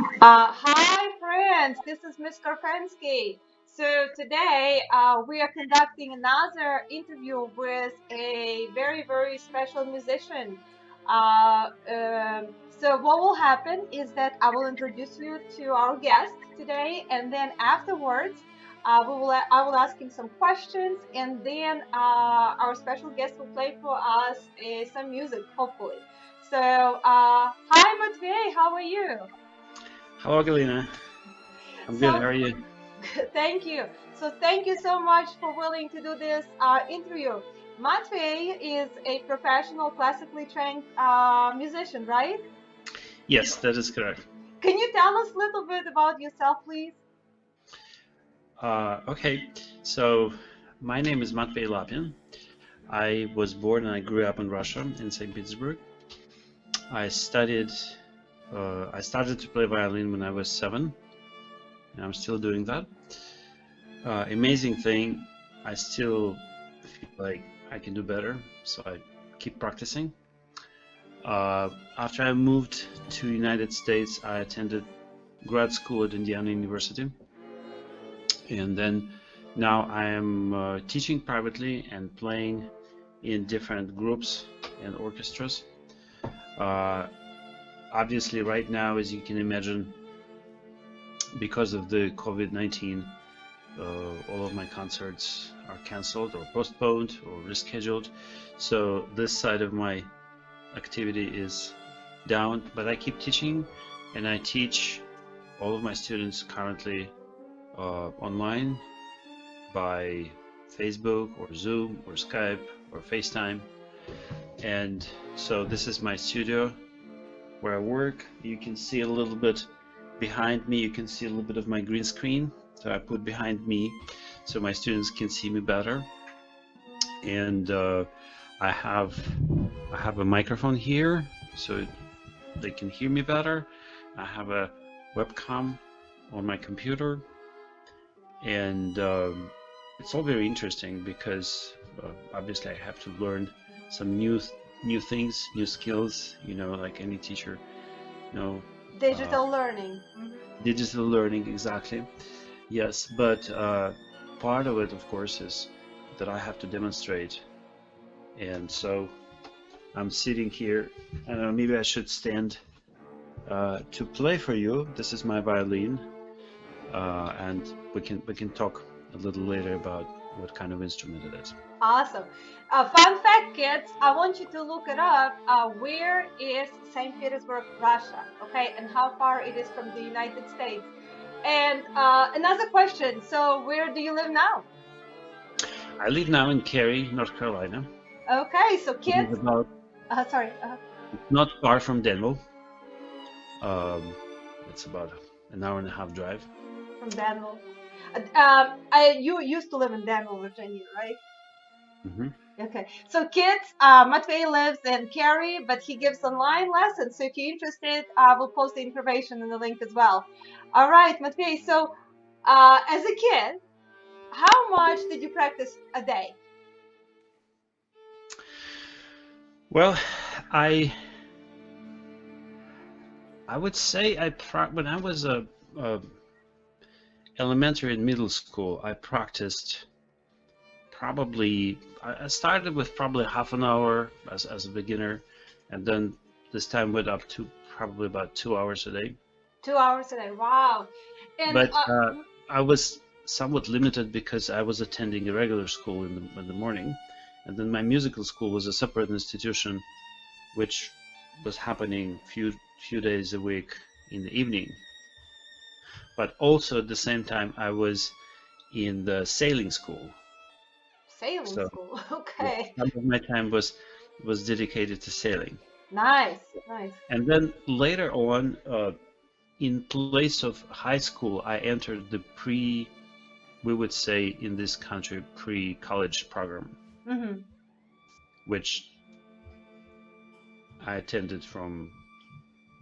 Hi, friends. This is Miss Karpensky. So today we are conducting another interview with a very, very special musician. So what will happen is that I will introduce you to our guest today, and then afterwards, I will ask him some questions, and then our special guest will play for us some music, hopefully. So, hi, Matvey. How are you? Hello, Galina. I'm good. How So are you? thank you. So thank you so much for willing to do this interview. Matvey is a professional classically trained musician, right? Yes, that is correct. Can you tell us a little bit about yourself, please? Okay, so my name is Matvey Lapin. I was born and I grew up in Russia, in St. Petersburg. I studied, I started to play violin when I was 7, and I'm still doing that. Amazing thing, I still feel like I can do better, so I keep practicing. After I moved to United States, I attended grad school at Indiana University. And then now I am teaching privately and playing in different groups and orchestras. Uh, Obviously, right now, as you can imagine, because of the COVID-19, all of my concerts are canceled or postponed or rescheduled. So this side of my activity is down, but I keep teaching, and I teach all of my students currently online by Facebook or Zoom or Skype or FaceTime. And so this is my studio where I work. You can see a little bit behind me. You can see a little bit of my green screen. So I put behind me so my students can see me better. And I have I have a microphone here so they can hear me better. I have a webcam on my computer, and it's all very interesting because obviously I have to learn some new things, new skills. Like any teacher, you know, uh, Digital learning. digital learning exactly. Yes, but part of it, of course, is that I have to demonstrate, and so I'm sitting here. I don't know, maybe I should stand to play for you. This is my violin, and we can talk a little later about what kind of instrument it is. Awesome. Fun fact, kids, I want you to look it up. Where is St. Petersburg, Russia? Okay, and how far it is from the United States? And another question. So, where do you live now? I live now in Cary, North Carolina. Okay, so It kids, is about sorry, not far from Danville. Um, it's about an hour and a half drive. from Danville. You used to live in Danville, Virginia, right? Hmm. Okay. So kids, Matvey lives in Cary, but he gives online lessons. So if you're interested, I will post the information in the link as well. All right, Matvey. So, as a kid, how much did you practice a day? Well, I I would say when I was a elementary and middle school, I practiced probably. I started with probably half an hour as a beginner, and then this time went up to probably about 2 hours a day. 2 hours a day. Wow. And But I was somewhat limited because I was attending a regular school in the morning, and then my musical school was a separate institution, which was happening few days a week in the evening. But also at the same time, I was in the sailing school, sailing so school. yeah, Okay. some of my time was dedicated to sailing. Nice. Nice. And then later on, in place of high school, I entered the we would say in this country, pre-college program, Hmm. which I attended from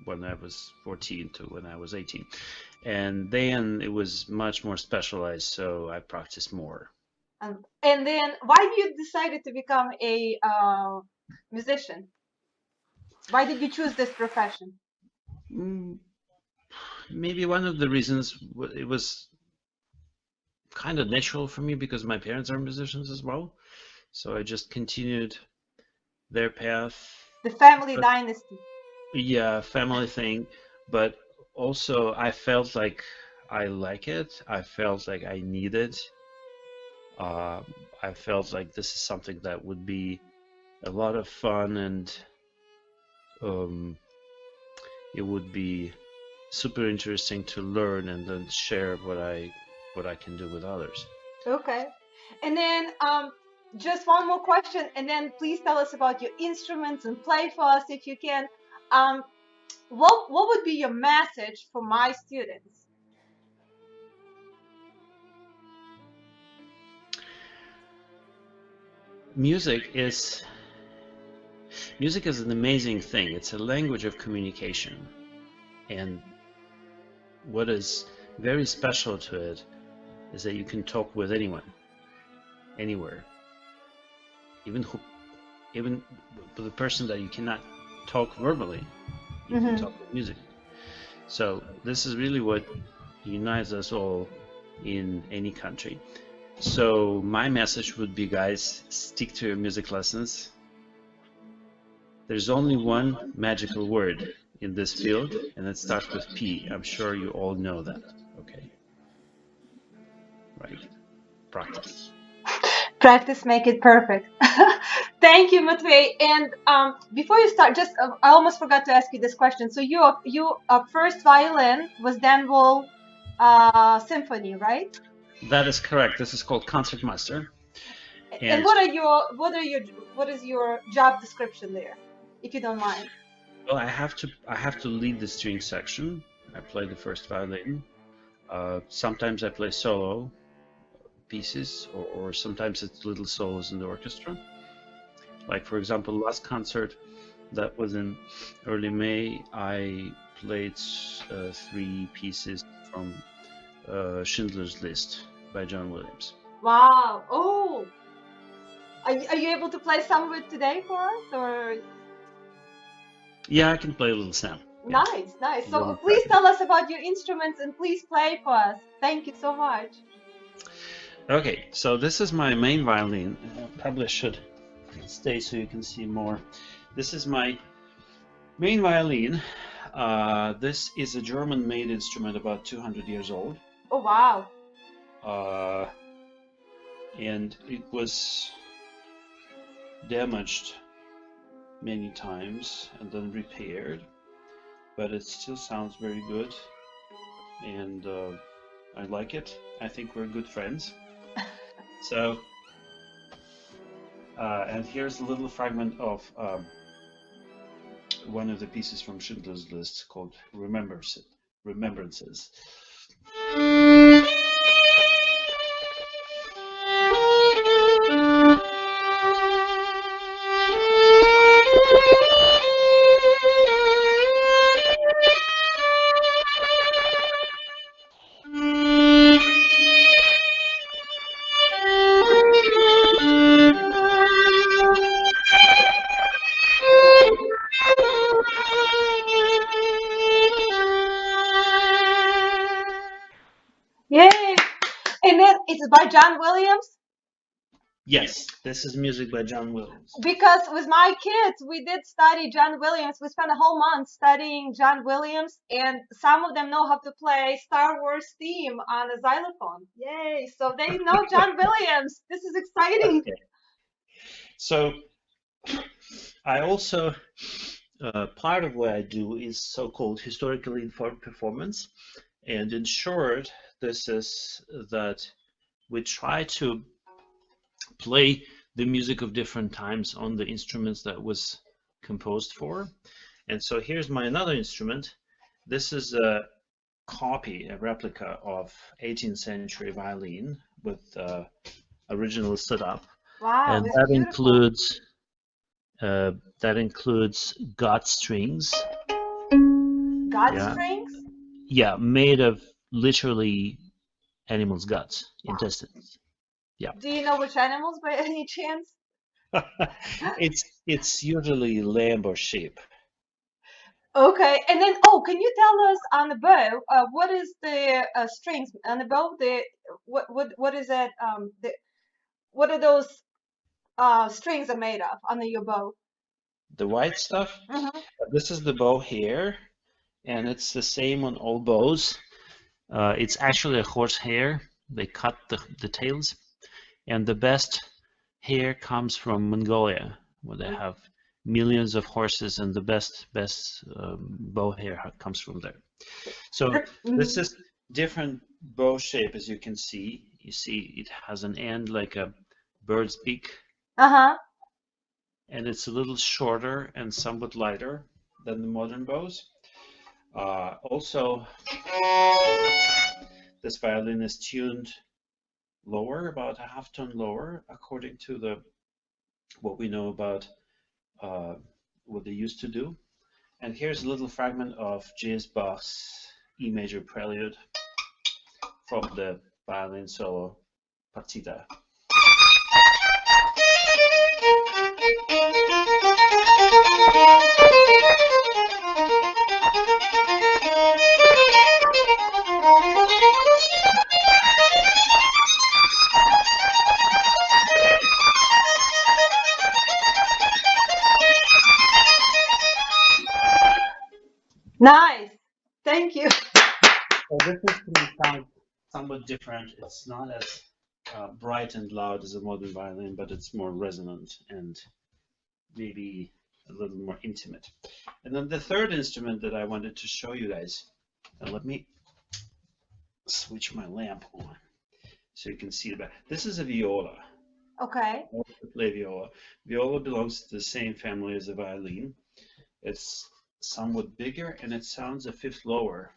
when I was 14 to when I was 18. And then it was much more specialized, so I practiced more. And then, why did you decided to become a musician? Why did you choose this profession? Mm, maybe one of the reasons it was kind of natural for me because my parents are musicians as well. So I just continued their path. The family But dynasty. yeah, family thing. But also, I felt like I like it. I felt like I need it. Uh, I felt like this is something that would be a lot of fun, and um, it would be super interesting to learn and then share what I can do with others. Okay. And then just one more question, and then please tell us about your instruments and play for us if you can. Um, what would be your message for my students? Music is music is an amazing thing. It's a language of communication, and what is very special to it is that you can talk with anyone, anywhere, even even with a person that you cannot talk verbally. You can Mm-hmm. talk with music. So this is really what unites us all in any country. So my message would be, guys, stick to your music lessons. There's only one magical word in this field, and it starts with P. I'm sure you all know that. Okay, right? Practice. Practice make it perfect. Thank you, Matvey. And before you start, just I almost forgot to ask you this question. So you first violin was Danville Symphony, right? That is correct. This is called concertmaster, And and what is your job description there, if you don't mind? well, I have to lead the string section. I play the first violin. Sometimes I play solo pieces, or sometimes it's little solos in the orchestra. Like for example, last concert that was in early May, I played three pieces from Schindler's List by John Williams. Wow. Oh, are you able to play some of it today for us, or? Yeah, I can play a little sound. Yeah, Nice, nice. a So little please fragment. tell us about your instruments and please play for us. Thank you so much. Okay, so this is my main violin. Probably should stay so you can see more. This is my main violin. This is a German-made instrument, about 200 years old, Oh, wow. uh, and it was damaged many times and then repaired, but it still sounds very good, and I like it. I think we're good friends. So, and here's a little fragment of one of the pieces from Schindler's List called Remembrances. Yay! And then it's by John Williams. Yes, this is music by John Williams. Because with my kids, we did study John Williams. We spent a whole month studying John Williams, and some of them know how to play Star Wars theme on a xylophone. Yay! So they know John Williams. This is exciting. Okay, so I also part of what I do is so-called historically informed performance, and in short, this is that we try to play the music of different times on the instruments that was composed for. And so here's my another instrument. This is a copy, a replica of 18th century violin with original setup, Wow, and it's beautiful. uh, that includes gut strings. God Yeah, strings? yeah, made of literally animals' guts, Wow. intestines. Yeah, Do you know which animals by any chance? it's usually lamb or sheep. Okay, and then can you tell us on the bow, what is the strings on the bow? The what is that? What are those strings are made of on your bow? The white stuff, Hmm. this is the bow here, and it's the same on all bows. It's actually a horse hair. They cut the tails, and the best hair comes from Mongolia, where they have millions of horses, and the best bow hair comes from there. So this Hmm. is different bow shape, as you can see. You see it has an end like a bird's beak, Uh-huh. and it's a little shorter and somewhat lighter than the modern bows. Also, this violin is tuned lower, about a half tone lower, according to the what we know about uh, what they used to do. And here's a little fragment of J.S. Bach's E major prelude from the violin solo partita. Nice. Thank you. So this instrument sounds somewhat different. It's not as bright and loud as a modern violin, but it's more resonant and maybe a little more intimate. And then the third instrument that I wanted to show you guys, and let me switch my lamp on so you can see that. This is a viola. Okay. I also play viola. Viola belongs to the same family as the violin. It's somewhat bigger and it sounds a fifth lower.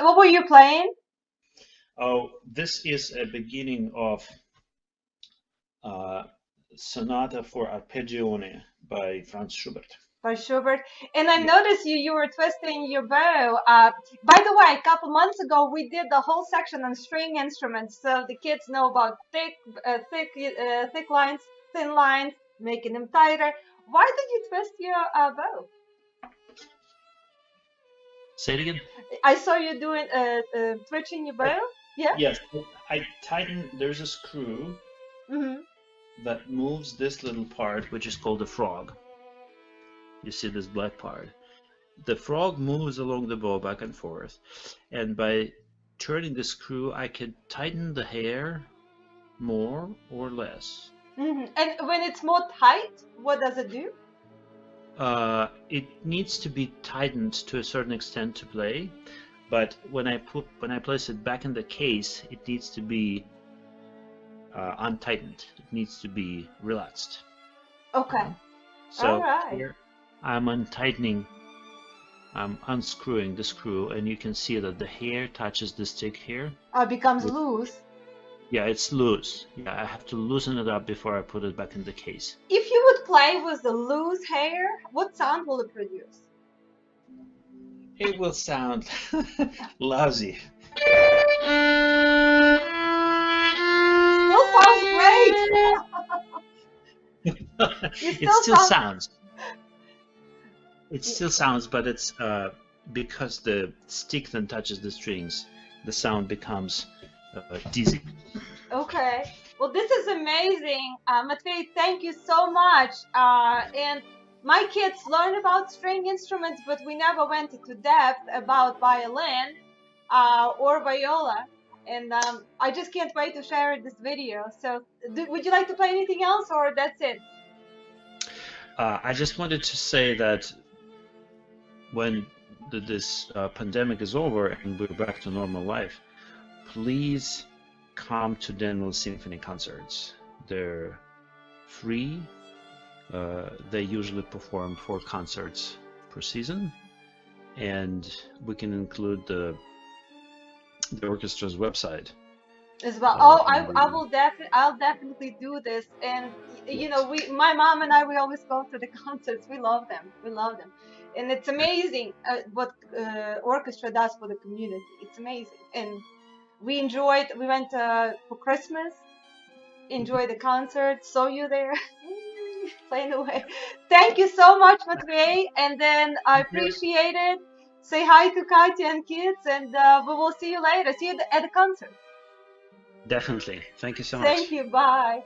What were you playing? Oh, this is a beginning of uh, Sonata for Arpeggione by Franz Schubert. By Schubert. And I Yeah. noticed you were twisting your bow. By the way, a couple months ago we did the whole section on string instruments, so the kids know about thick lines, thin lines, making them tighter. Why did you twist your bow? Say it again. I saw you doing twitching your I, bow. Yeah. yes, I tighten. There's a screw Hmm. that moves this little part, which is called the frog. You see this black part. The frog moves along the bow back and forth, and by turning the screw, I can tighten the hair more or less. Hmm. And when it's more tight, what does it do? It needs to be tightened to a certain extent to play, but when I place it back in the case, it needs to be untightened. It needs to be relaxed. You Okay. know? All So right. here I'm untightening, I'm unscrewing the screw, and you can see that the hair touches the stick here. Becomes loose. Yeah, it's loose. Yeah, I have to loosen it up before I put it back in the case. If you would play with the loose hair, what sound will it produce? It will sound lousy. Still sounds great. You It still still sound. sounds. It still sounds, but it's because the stick then touches the strings, the sound becomes dizzy. Okay. Well, this is amazing. Matvey, thank you so much. And my kids learn about string instruments, but we never went into depth about violin or viola. And I just can't wait to share this video. So, would you like to play anything else, or that's it? I just wanted to say that when this pandemic is over and we're back to normal life, please come to Danville Symphony concerts. They're free They usually perform 4 concerts per season, and we can include the orchestra's website as well. Oh, in the. I'll definitely do this. And you know, Yes, my mom and I, we always go to the concerts. We love them. We love them, and it's amazing what orchestra does for the community. It's amazing, and we enjoyed. We went for Christmas. Enjoy the concert. Saw you there. Playing away. Thank you so much, Matvey. And then I thank you. appreciate it. Say hi to Katya and kids, and we will see you later. See you at the concert. Definitely. Thank you so Thank much. you. Bye.